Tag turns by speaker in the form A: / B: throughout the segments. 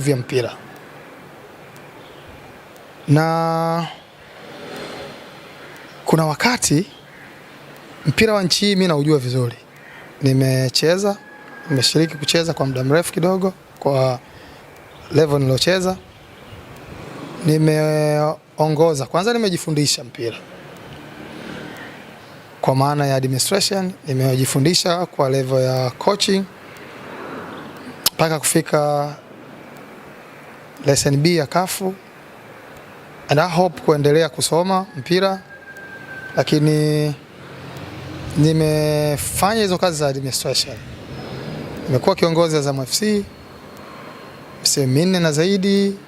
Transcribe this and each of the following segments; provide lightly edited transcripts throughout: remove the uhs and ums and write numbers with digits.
A: maumivu ya mpira. Na kuna wakati mpira wa nchi hii mimi naujua vizuri. Nimeshiriki kucheza kwa muda mrefu kidogo kwa level nilocheza. Nimeongoza, kwanza nimejifundisha mpira kwa maana ya administration, nimejifundisha kwa level ya coaching mpaka kufika lesson B ya kafu, and I hope kuendelea kusoma mpira, lakini nimefanya hizo kazi za administration. Nimekuwa kiongozi wa Azam FC msimu minne na zaidi.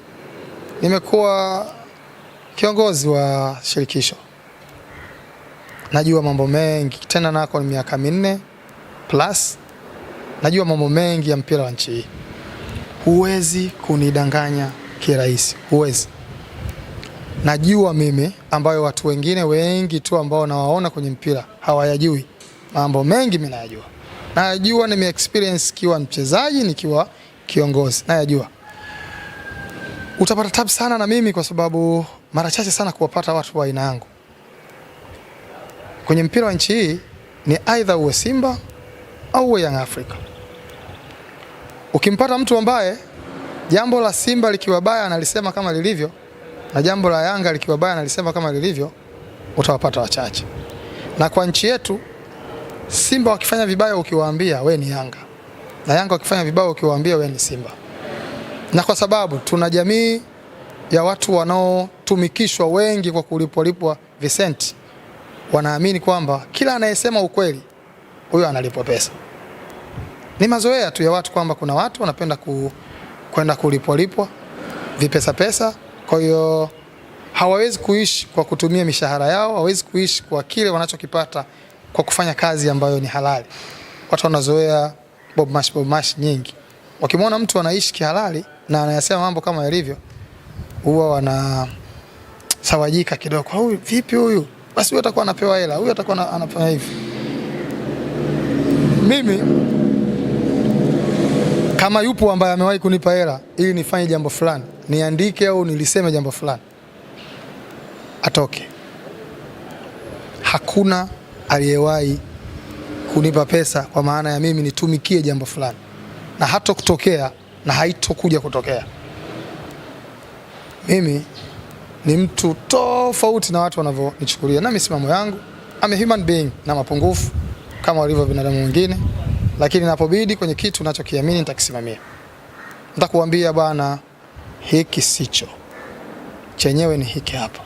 A: Nimekuwa kiongozi wa shirikisho. Najua mambo mengi, tena nako ni miaka 4 plus. Najua mambo mengi ya mpira wa nchi hii. Huwezi kunidanganya kirahisi, huwezi. Najua mimi ambayo watu wengine wengi tu ambao nawaona kwenye mpira hawayajui. Mambo mengi mimi nayajua. Najua experience kiwa mchezaji, nikiwa kiongozi, nayajua. Utapata tabu sana na mimi kwa sababu mara chache sana kuwapata watu wa aina yangu. Kwenye mpira wa nchi hii ni either uwe Simba au uwe Young Africa. Ukimpata mtu ambaye jambo la Simba likiwa baya analisema kama lilivyo, na jambo la Yanga likiwa baya analisema kama lilivyo, utawapata wachache. Na kwa nchi yetu, Simba wakifanya vibaya ukiwaambia we ni Yanga, na Yanga wakifanya vibaya ukiwaambia we ni Simba. Na kwa sababu tuna jamii ya watu wanaotumikishwa wengi kwa kulipwa visenti, wanaamini kwamba kila anayesema ukweli huyo analipwa pesa. Ni mazoea tu ya watu kwamba kuna watu wanapenda kwenda kulipwa vipesa. Kwa hiyo hawawezi kuishi kwa kutumia mishahara yao, hawawezi kuishi kwa kile wanachokipata kwa kufanya kazi ambayo ni halali. Watu wanazoea bob mash nyingi. Wakimwona mtu anaishi kihalali na anayasema mambo kama yalivyo, huwa wanasawajika kidogo. Huyu vipi huyu? Basi huyu atakuwa anapewa hela, huyu atakuwa anafanya hivi. Mimi kama yupo ambaye amewahi kunipa hela ili nifanye jambo fulani, niandike au niliseme jambo fulani, atoke. Hakuna aliyewahi kunipa pesa kwa maana ya mimi nitumikie jambo fulani, na hata kutokea na haitokuja kutokea. Mimi ni mtu tofauti na watu wanavyonichukulia, na misimamo yangu. I'm a human being na mapungufu kama walivyo binadamu wengine, lakini ninapobidi kwenye kitu ninachokiamini nitakisimamia. Nitakuambia bwana, hiki sicho chenyewe, ni hiki hapa.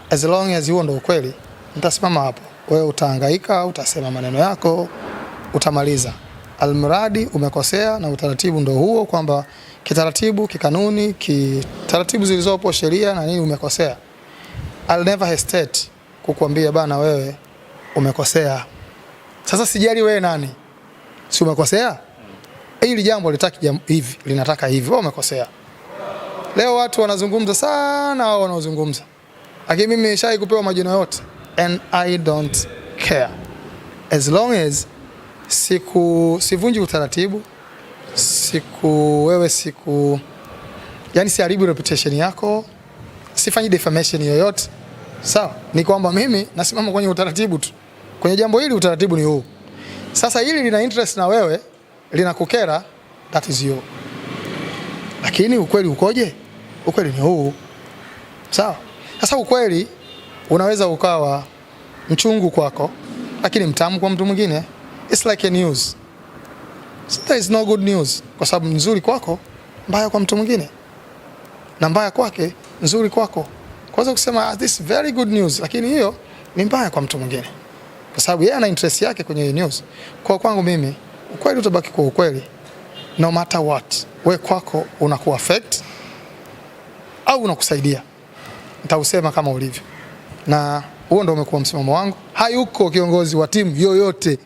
A: As long as huo ndio ukweli, nitasimama hapo. Wewe utahangaika, utasema maneno yako, utamaliza. Almradi umekosea, na utaratibu ndio huo, kwamba kitaratibu, kikanuni, kitaratibu zilizopo, sheria na nini, umekosea. I'll never hesitate kukuambia bana, wewe umekosea. Sasa sijali wewe nani, si umekosea? Hili jambo litaki hivi, linataka hivi, wewe umekosea. Leo watu wanazungumza sana, wao wanaozungumza, lakini mimi nimeshai kupewa majina yote, and I don't care. As long as sivunji utaratibu, yani siharibu reputation yako, sifanyi defamation yoyote, sawa? Ni kwamba mimi nasimama kwenye utaratibu tu. Kwenye jambo hili utaratibu ni huu. Sasa hili lina interest na wewe, linakukera, that is you. Lakini ukweli ukoje? Ukweli ni huu, sawa? Sasa ukweli unaweza ukawa mchungu kwako, lakini mtamu kwa mtu mwingine. It's like a news. So there is no good news, kwa sababu nzuri kwako, mbaya kwa mtu mwingine, na mbaya kwake, nzuri kwako. Kwa hiyo kusema this very good news, lakini hiyo ni mbaya kwa mtu mwingine, kwa sababu yeye ana interest yake kwenye hiyo news. Kwa kwangu mimi, ukweli utabaki kwa ukweli no matter what. Wewe kwako unaku affect au unakusaidia, nitausema kama ulivyo. Na huo ndio umekuwa msimamo wangu. Hayuko kiongozi wa timu yoyote,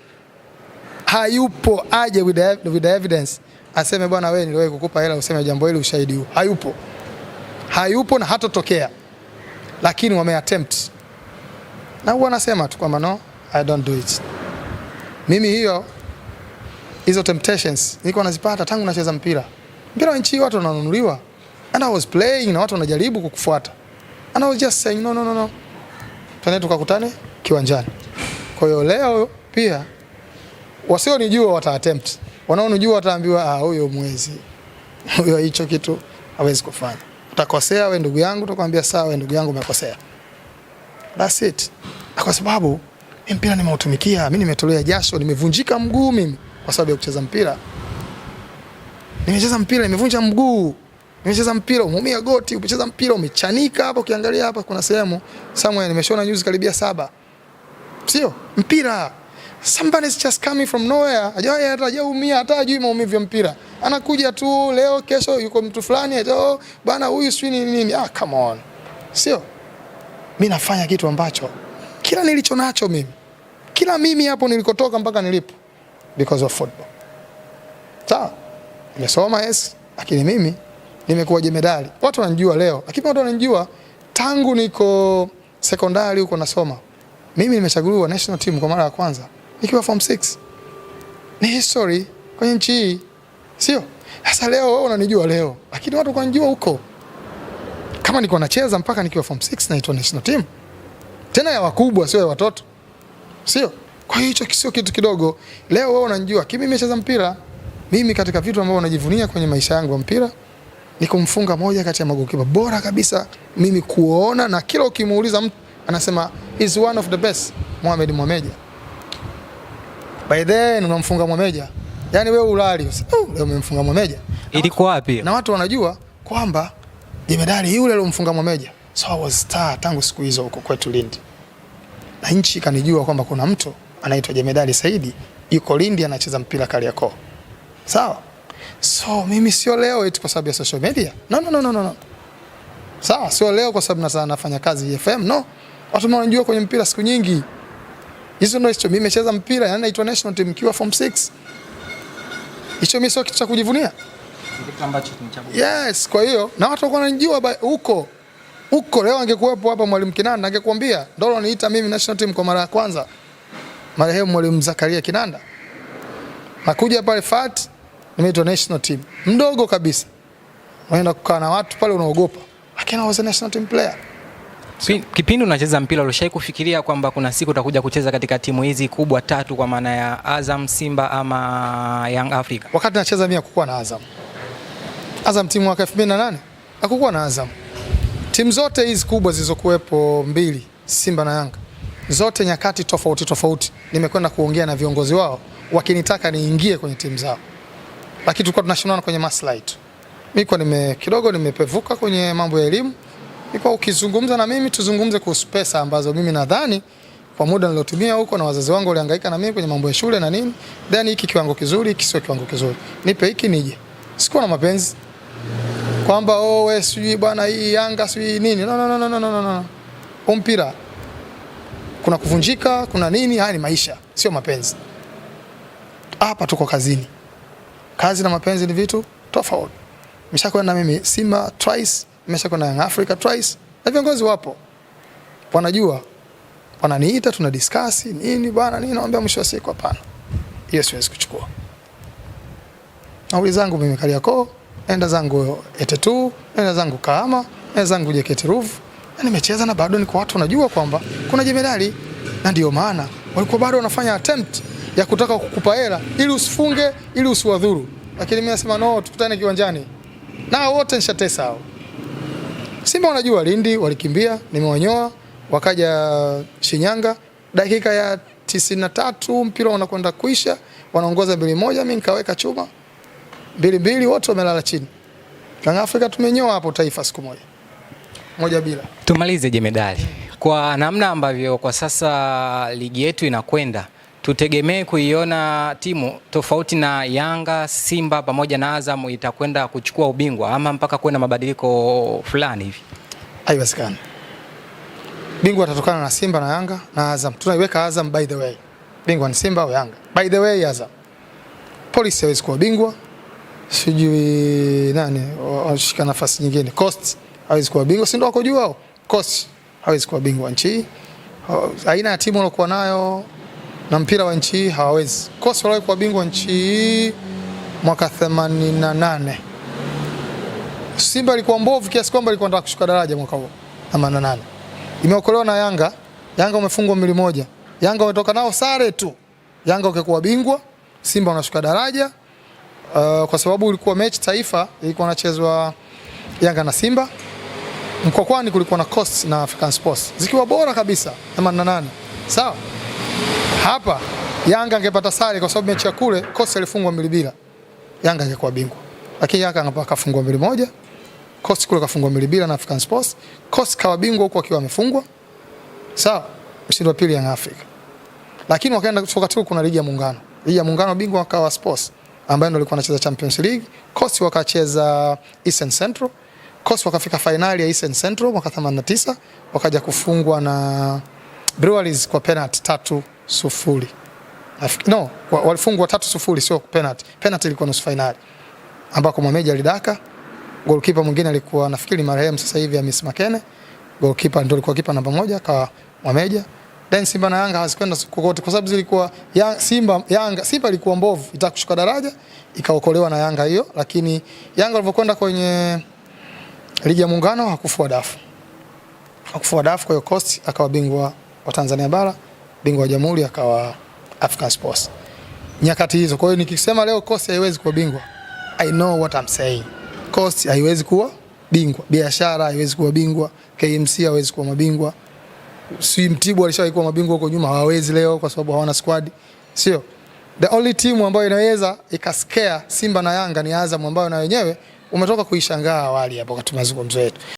A: hayupo aje with the evidence aseme bwana, wewe niliwahi kukupa hela useme jambo hili, ushahidi huu. Hayupo na hatotokea. Lakini wame attempt, na huwa nasema tu kwamba no, I don't do it. Mimi hizo temptations nilikuwa nazipata tangu nacheza mpira. Mpira wa nchi watu wananunuliwa. And I was playing na watu wanajaribu kukufuata. And I was just saying no. Twende tukakutane kiwanjani. Kwa hiyo leo pia wasionijua wata attempt. Wanaonijua wataambiwa huyo mwezi. Huyo hicho kitu hawezi kufanya. Utakosea wewe ndugu yangu, utakwambia sawa wewe ndugu yangu umekosea. That's it. Kwa sababu mpira nimeutumikia, mimi nimetolea jasho, nimevunjika mguu mimi kwa sababu ya kucheza mpira. Nimecheza mpira nimevunja mguu. Nimecheza mpira umeumia goti, umecheza mpira umechanika hapa, ukiangalia hapa kuna sehemu somewhere nimeshona nyuzi karibia 7. Sio? Mpira. Somebody is just coming from nowhere. Hajaumia hata hajui maumivu ya mpira. Anakuja tu leo kesho yuko mtu fulani bana huyu sio nini. Come on. Sio? Mimi nafanya kitu ambacho kila nilicho nacho mimi. Kila mimi hapo nilikotoka mpaka nilipo because of football. Sawa? Nimesoma lakini mimi nimekuwa jemedali. Watu wananijua leo, lakini watu wananijua tangu niko sekondari huko nasoma. Mimi nimechaguliwa national team kwa mara ya kwanza nikiwa form 6. Ni history kwenye nchi hii. Sio? Sasa leo wewe unanijua leo, lakini watu wananijua huko. Kama niko nacheza mpaka nikiwa form 6 naitwa national team. Tena ya wakubwa sio ya watoto. Sio? Kwa hiyo hicho sio kitu kidogo. Leo wewe unanijua, kimi nimecheza mpira. Mimi katika vitu ambavyo najivunia kwenye maisha yangu ya mpira ni kumfunga moja kati ya magolikipa bora kabisa mimi kuona, na kila ukimuuliza mtu anasema is one of the best, Mohamed Mohamed. By then unamfunga Mohamed. Yaani wewe ulali, leo umemfunga Mohamed.
B: Ilikuwa wapi?
A: Na watu wanajua kwamba jemedali yule aliyomfunga Mohamed. So I was star tangu siku hizo huko kwetu Lindi. Na nchi kanijua kwamba kuna mtu anaitwa Jemedali Saidi yuko Lindi anacheza mpira Kariakoo. Sawa? So mimi sio leo eti kwa sababu ya social media. No. Sawa, sio leo kwa sababu nafanya kazi FM. No. Watu wanajua kwenye mpira siku nyingi. Hizo ndio hicho mimi nimecheza mpira, yani naitwa national team kiwa form 6. Hicho mimi sio kitu cha kujivunia.
B: Kitu ambacho tunachagua.
A: Yes, kwa hiyo na watu wananijua huko. Huko leo angekuwepo hapa Mwalimu Kinanda angekuambia ndio niita mimi national team kwa mara ya kwanza. Marehemu Mwalimu Zakaria Kinanda. Nakuja pale FAT nimeitwa national team. Mdogo kabisa. Unaenda kukaa na watu pale unaogopa. Lakini I was a national team player.
B: Kipindi unacheza mpira ulishai kufikiria kwamba kuna siku utakuja kucheza katika timu hizi kubwa 3 kwa maana ya Azam, Simba ama Young Africa?
A: Wakati nacheza mimi hakukuwa na Azam. Azam timu mwaka 2008 hakukuwa na Azam. Timu zote hizi kubwa zilizokuwepo 2, Simba na Yanga, zote nyakati tofauti nimekwenda kuongea na viongozi wao wakinitaka niingie kwenye timu zao. Lakini tulikuwa tunashindana kwenye maslahi tu. Mimi kidogo nimepevuka kwenye mambo ya elimu. Niko ukizungumza na mimi tuzungumze kuhusu pesa ambazo mimi nadhani kwa muda nilotumia huko na wazazi wangu walihangaika na mimi kwenye mambo ya shule na nini. Then hiki kiwango kizuri, hiki sio kiwango kizuri. Nipe hiki nije. Sikuwa na mapenzi. Kwamba wewe sijui bwana hii Yanga sijui nini. No. Mpira kuna kuvunjika, kuna nini, haya ni maisha, sio mapenzi. Hapa tuko kazini. Kazi na mapenzi ni vitu tofauti. Nimeshakwenda mimi Simba twice, nimeshakwenda Young Africa twice. Na viongozi wapo. Wanajua. Wananiita tuna discuss nini bwana nini, naomba mwisho wa siku hapana. Hiyo siwezi kuchukua. Nauli zangu mimi Kariakoo, enda zangu Etetu, enda zangu Kahama, enda zangu JKT Ruvu. Na nimecheza na bado niko watu wanajua kwamba kuna jemedali, na ndio maana walikuwa bado wanafanya attempt ya kutaka kukupa hela ili usifunge, ili usiwadhuru. Lakini mimi nasema no, tukutane kiwanjani. Na wote nishatesa hao. Simba wanajua Lindi walikimbia, nimewanyoa, wakaja Shinyanga, dakika ya 93 mpira unakwenda kuisha, wanaongoza 2-1, mimi nikaweka chuma 2-2, wote wamelala chini. Young Africa tumenyoa hapo Taifa siku moja. 1-0.
B: Tumalize jemedali. Kwa namna ambavyo kwa sasa ligi yetu inakwenda, tutegemee kuiona timu tofauti na Yanga, Simba pamoja na Azam itakwenda kuchukua ubingwa ama mpaka kwenda mabadiliko fulani hivi?
A: Haiwezekani. Bingwa atatokana na Simba na Yanga na Azam. Tunaiweka Azam by the way. Bingwa ni Simba au Yanga. By the way Azam. Polisi hawezi kuwa bingwa. Sijui nani washika nafasi nyingine. Coast hawezi kuwa bingwa, si ndio wako juu hao? Coast hawezi kuwa bingwa nchi. Aina ya timu walikuwa nayo na mpira wa nchi hawawezi. Coast waliwahi kuwa bingwa nchi mwaka 88. Simba ilikuwa mbovu kiasi kwamba ilikuwa inataka kushuka daraja mwaka huo 88. Imeokolewa na Yanga. Yanga umefungwa 2-1. Yanga umetoka nao sare tu. Yanga ungekuwa bingwa, Simba unashuka daraja. Kwa sababu ilikuwa mechi taifa, ilikuwa inachezwa Yanga na Simba. Mkokwani kulikuwa na Coast na African Sports zikiwa bora kabisa 88. Sawa? Hapa Yanga angepata sare kwa sababu mechi ya kule Coast ilifungwa 2-2. Yanga angekuwa bingwa. Lakini Yanga akafungwa 2-1. Coast kule kafungwa 2-2 na African Sports. Coast kawa bingwa huko akiwa amefungwa. Sawa? Mshindi wa pili Young Africa. Lakini wakaenda kutoka tu kuna ligi ya Muungano. Ligi ya Muungano bingwa wakawa Sports ambaye ndio alikuwa anacheza Champions League. Coast wakacheza Eastern Central. Coast wakafika finali ya Eastern Central mwaka 89 wakaja kufungwa na Breweries kwa penalty 3-0. No, walifungwa 3-0 sio penalty. Penalty ilikuwa nusu finali ambako Mwameja alidaka. Goalkeeper mwingine alikuwa nafikiri marehemu sasa hivi Hamis Makene. Goalkeeper ndio alikuwa kipa namba 1 kwa Mwameja. Then Simba na Yanga hazikwenda kokote kwa sababu zilikuwa Simba ilikuwa mbovu, itaka kushuka daraja, ikaokolewa na Yanga hiyo, lakini Yanga walipokwenda kwenye ligi ya Muungano hakufua dafu. Hakufua dafu, kwa hiyo Coast akawa bingwa wa Tanzania bara, bingwa wa Jamhuri akawa African Sports. Nyakati hizo, kwa hiyo nikisema leo Coast haiwezi kuwa bingwa, I know what I'm saying. Coast haiwezi kuwa bingwa, Biashara haiwezi kuwa bingwa, KMC haiwezi kuwa mabingwa. Si Mtibwa alishawahi kuwa mabingwa huko nyuma, hawawezi leo kwa sababu hawana squad. Sio. The only team ambayo inaweza ikascare Simba na Yanga ni Azam, ambayo na wenyewe umetoka kuishangaa awali hapo katika mazungumzo yetu.